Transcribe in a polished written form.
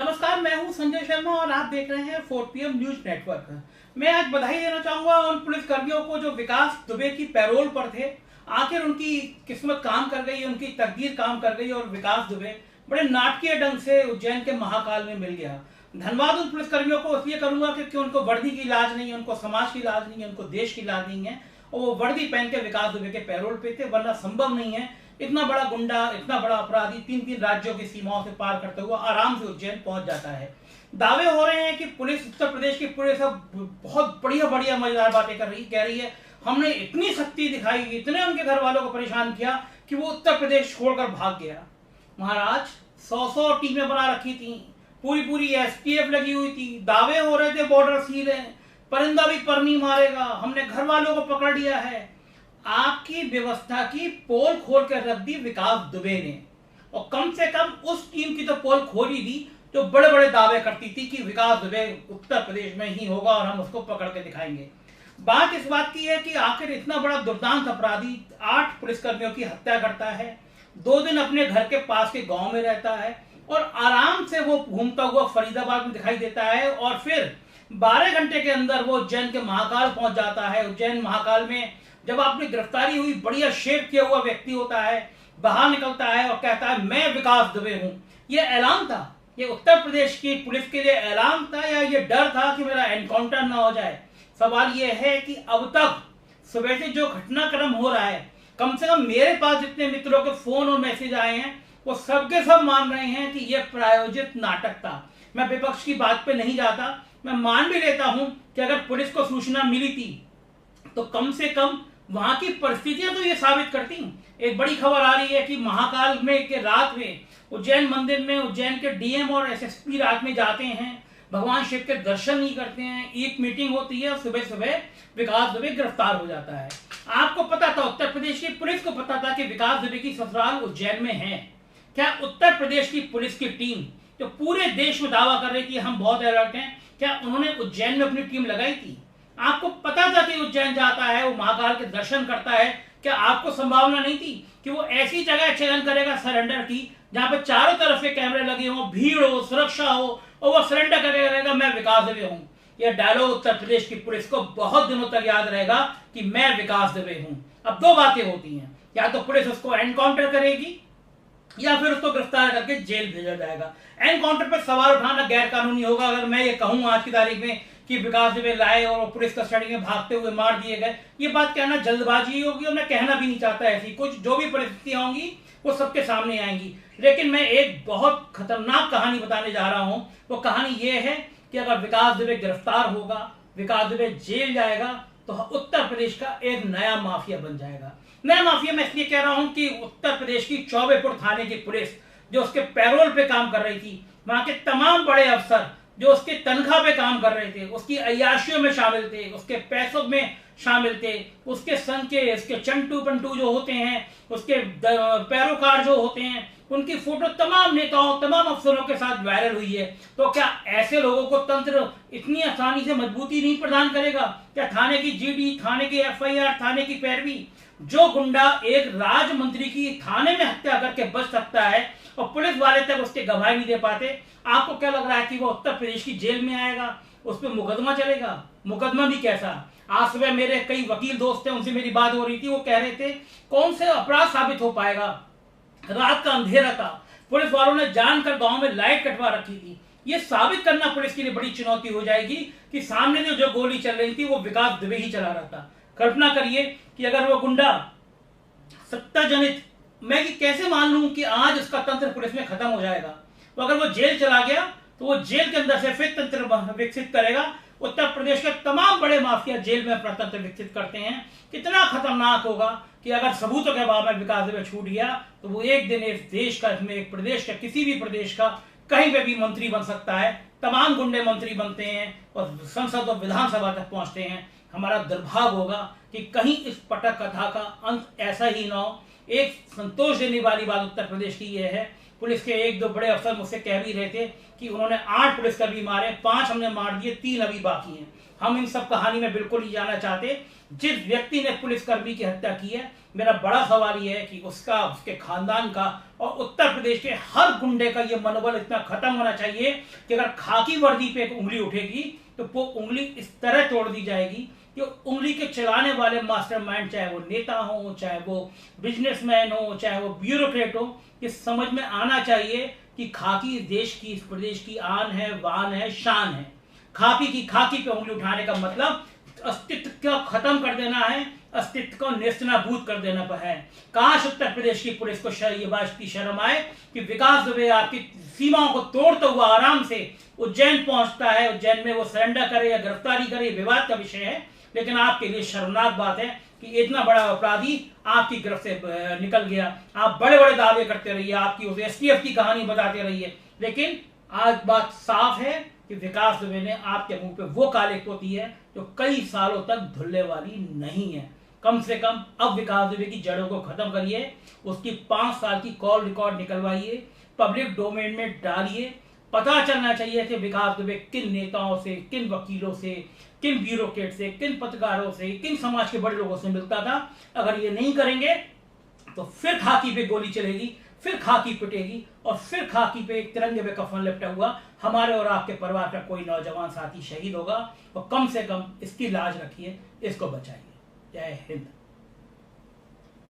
नमस्कार, मैं हूं संजय शर्मा और आप देख रहे हैं 4PM न्यूज नेटवर्क। मैं आज बधाई देना चाहूंगा उन पुलिस कर्मियों को जो विकास दुबे की पैरोल पर थे। आखिर उनकी किस्मत काम कर गई, उनकी तकदीर काम कर गई और विकास दुबे बड़े नाटकीय ढंग से उज्जैन के महाकाल में मिल गया। धन्यवाद उन पुलिस कर्मियों को इसलिए करूंगा क्योंकि उनको वर्दी की लाज नहीं है, उनको समाज की लाज नहीं है, उनको देश की लाज नहीं है और वो वर्दी पहन के विकास दुबे के पैरोल पे थे, वरना संभव नहीं है इतना बड़ा गुंडा, इतना बड़ा अपराधी 3-3 राज्यों की सीमाओं से पार करते हुए आराम से उज्जैन पहुंच जाता है। दावे हो रहे हैं कि पुलिस, उत्तर प्रदेश की पुलिस अब बहुत बढ़िया बढ़िया मजेदार बातें कह रही है। हमने इतनी शक्ति दिखाई, इतने उनके घर वालों को परेशान किया कि वो उत्तर प्रदेश छोड़कर भाग गया। महाराज 100 टीमें बना रखी थी, पूरी STF लगी हुई थी, दावे हो रहे थे बॉर्डर सील है, परिंदा भी पर नहीं मारेगा, हमने घर वालों को पकड़ लिया है। आपकी व्यवस्था की पोल खोल कर रख दी विकास दुबे ने, और कम से कम उस टीम की तो पोल खोल ही दी जो बड़े बड़े दावे करती थी कि विकास दुबे उत्तर प्रदेश में ही होगा और हम उसको पकड़ के दिखाएंगे। बात इस बात की है कि आखिर इतना बड़ा दुर्दांत अपराधी 8 पुलिसकर्मियों की हत्या करता है, 2 दिन अपने घर के पास के गांव में रहता है और आराम से वो घूमता हुआ फरीदाबाद में दिखाई देता है और फिर 12 घंटे के अंदर वो उज्जैन के महाकाल पहुंच जाता है। उज्जैन महाकाल में जब आपने गिरफ्तारी हुई, बढ़िया शेप किया हुआ व्यक्ति होता है, बाहर निकलता है और कहता है मैं विकास दुबे हूं। ये ऐलान था, ये उत्तर प्रदेश की पुलिस के लिए ऐलान था या ये डर था कि मेरा एनकाउंटर ना हो जाए? सवाल ये है कि अब तक सुबह से जो घटनाक्रम हो रहा है, कम से कम मेरे पास जितने मित्रों के फोन और मैसेज आए हैं वो सबके सब मान रहे हैं कि यह प्रायोजित नाटक था। मैं विपक्ष की बात पे नहीं जाता, मैं मान भी लेता हूं कि अगर पुलिस को सूचना मिली थी तो कम से कम वहां की परिस्थितियां तो ये साबित करती। एक बड़ी खबर आ रही है कि महाकाल में के रात में उज्जैन मंदिर में उज्जैन के DM और SSP रात में जाते हैं, भगवान शिव के दर्शन नहीं करते हैं, एक मीटिंग होती है और सुबह सुबह विकास दुबे गिरफ्तार हो जाता है। आपको पता था, उत्तर प्रदेश की पुलिस को पता था कि विकास दुबे की ससुराल उज्जैन में है। क्या उत्तर प्रदेश की पुलिस की टीम जो पूरे देश में दावा कर रही थी हम बहुत अलर्ट हैं, क्या उन्होंने उज्जैन में अपनी टीम लगाई थी? आपको पता था कि उज्जैन जाता है, वो महाकाल के दर्शन करता है, क्या आपको संभावना नहीं थी कि वो ऐसी जगह चयन करेगा सरेंडर की जहां पे चारों तरफ से कैमरे लगे हो, भीड़ हो, सुरक्षा हो और वो सरेंडर करके कहेगा मैं विकास दुबे हूं? यह डायलॉग उत्तर प्रदेश की पुलिस को बहुत दिनों तक याद रहेगा कि मैं विकास दुबे हूं। अब 2 बातें होती हैं, या तो पुलिस उसको एनकाउंटर करेगी या फिर उसको गिरफ्तार करके जेल भेजा जाएगा। एनकाउंटर पर सवाल उठाना गैर कानूनी होगा। अगर मैं ये कहूं आज की तारीख में कि विकास दुबे लाए और पुलिस कस्टडी में भागते हुए मार दिए गए, ये बात कहना जल्दबाजी होगी और मैं कहना भी नहीं चाहता। ऐसी कुछ जो भी परिस्थितियां होंगी वो सबके सामने आएंगी, लेकिन मैं एक बहुत खतरनाक कहानी बताने जा रहा हूं। वो कहानी ये है कि अगर विकास दुबे गिरफ्तार होगा, विकास दुबे जेल जाएगा तो उत्तर प्रदेश का एक नया माफिया बन जाएगा। नया माफिया मैं इसलिए कह रहा हूं कि उत्तर प्रदेश की चौबेपुर थाने की पुलिस जो उसके पैरोल पे काम कर रही थी, वहां के तमाम बड़े अफसर जो उसके तनख्वाह पे काम कर रहे थे, उसकी अय्याशियों में शामिल थे, उसके पैसों में शामिल थे, उसके संग के उसके चंटू पंटू जो होते हैं, उसके पैरोकार जो होते हैं, उनकी फोटो तमाम नेताओं, तमाम अफसरों के साथ वायरल हुई है। तो क्या ऐसे लोगों को तंत्र इतनी आसानी से मजबूती नहीं प्रदान करेगा? क्या थाने की GD, थाने की FIR, थाने की पैरवी? जो गुंडा एक राज्य मंत्री की थाने में हत्या करके बच सकता है और पुलिस वाले तक उसके गवाही नहीं दे पाते, आपको क्या लग रहा है कि वो उत्तर प्रदेश की जेल में आएगा, उस पर मुकदमा चलेगा? मुकदमा भी कैसा? आज सुबह मेरे कई वकील दोस्त थे, उनसे मेरी बात हो रही थी, वो कह रहे थे कौन से अपराध साबित हो पाएगा? रात का अंधेरा था, पुलिस वालों ने जानकर गांव में लाइट कटवा रखी थी। ये साबित करना पुलिस के लिए बड़ी चुनौती हो जाएगी कि सामने जो गोली चल रही थी वो विकास दुबे ही चला रहा था। कल्पना करिए कि अगर वो गुंडा सत्ता जनित, मैं कि कैसे मान लूं कि आज उसका तंत्र पुलिस में खत्म हो जाएगा, तो अगर वो जेल चला गया तो वो जेल के अंदर से फिर तंत्र विकसित करेगा। उत्तर प्रदेश के तमाम बड़े माफिया जेल में अपना तंत्र विकसित करते हैं। कितना खतरनाक होगा कि अगर सबूतों के अभाव में विकास दुबे छूट गया तो वो एक दिन इस देश का, इसमें एक प्रदेश का, किसी भी प्रदेश का कहीं पे भी मंत्री बन सकता है। तमाम गुंडे मंत्री बनते हैं और संसद और विधानसभा तक पहुंचते हैं। हमारा दुर्भाग्य होगा कि कहीं इस पटक कथा का अंत ऐसा ही ना हो। एक संतोष देने वाली बात उत्तर प्रदेश की यह है पुलिस के एक दो बड़े अफसर मुझसे कह भी रहे थे कि उन्होंने 8 पुलिसकर्मी मारे, 5 हमने मार दिए, 3 अभी बाकी हैं। हम इन सब कहानी में बिल्कुल नहीं जाना चाहते। जिस व्यक्ति ने पुलिसकर्मी की हत्या की है, मेरा बड़ा सवाल यह है कि उसका, उसके खानदान का और उत्तर प्रदेश के हर गुंडे का यह मनोबल इतना खत्म होना चाहिए कि अगर खाकी वर्दी पे एक उंगली उठेगी तो वो उंगली इस तरह तोड़ दी जाएगी कि उंगली के चलाने वाले मास्टरमाइंड, चाहे वो नेता हो, चाहे वो बिजनेसमैन हो, चाहे वो ब्यूरोक्रेट हो, ये समझ में आना चाहिए कि खाकी इस देश की, इस प्रदेश की आन है, वान है, शान है। खाकी पे उंगली उठाने का मतलब अस्तित्व को खत्म कर देना है, अस्तित्व को नेस्तनाबूद कर देना पर है। काश उत्तर प्रदेश की पुलिस को ये बात की शर्म आए कि विकास दुबे आपकी सीमाओं को तोड़ता हुआ आराम से उज्जैन पहुंचता है, उज्जैन में वो सरेंडर करे या गिरफ्तारी करे, विवाद का विषय है, लेकिन आपके लिए शर्मनाक बात है कि इतना बड़ा अपराधी आपकी गिरफ्त से निकल गया। आप बड़े बड़े दावे करते रहिए, आपकी उस एसटीएफ की कहानी बताते रहिए, लेकिन आज बात साफ है कि विकास दुबे ने आपके मुंह पे वो काले पोती है जो कई सालों तक धुलने वाली नहीं है। कम से कम अब विकास दुबे की जड़ों को खत्म करिए, उसकी 5 साल की कॉल रिकॉर्ड निकलवाइए, पब्लिक डोमेन में डालिए। पता चलना चाहिए कि विकास दुबे किन नेताओं से, किन वकीलों से, किन ब्यूरोक्रेट से, किन पत्रकारों से, किन समाज के बड़े लोगों से मिलता था। अगर ये नहीं करेंगे तो फिर खाकी पे गोली चलेगी, फिर खाकी पिटेगी और फिर खाकी पे एक तिरंगे पे कफन लिपटा हुआ हमारे और आपके परिवार का कोई नौजवान साथी शहीद होगा। और कम से कम इसकी लाज रखिए, इसको बचाइए। जय हिंद।